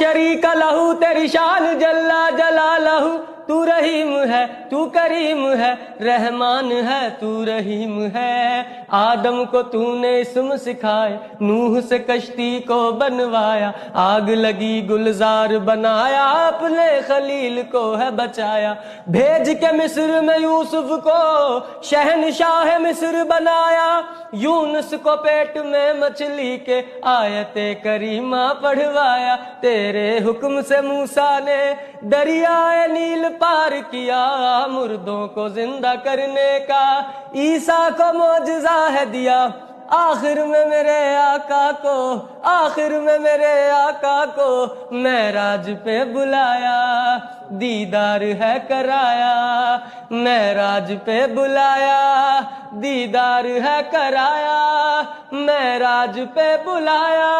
شریک لہو تیری شان جل جلالہ، تو رحیم ہے تو کریم ہے، رحمان ہے تو رحیم ہے۔ آدم کو تو نے اسم سکھائے، نوح سے کشتی کو بنوایا، آگ لگی گلزار بنایا، اپنے خلیل کو ہے بچایا۔ بھیج کے مصر میں یوسف کو شہنشاہ مصر بنایا، یونس کو پیٹ میں مچھلی کے آیت کریمہ پڑھوایا۔ تیرے حکم سے موسیٰ نے دریائے نیل پار کیا، مردوں کو زندہ کرنے کا عیسیٰ کو معجزہ ہے دیا۔ آخر میں میرے آقا کو، آخر میں میرے آقا کو معراج پہ بلایا، دیدار ہے کرایا۔ معراج پہ بلایا، دیدار ہے کرایا، معراج پہ بلایا۔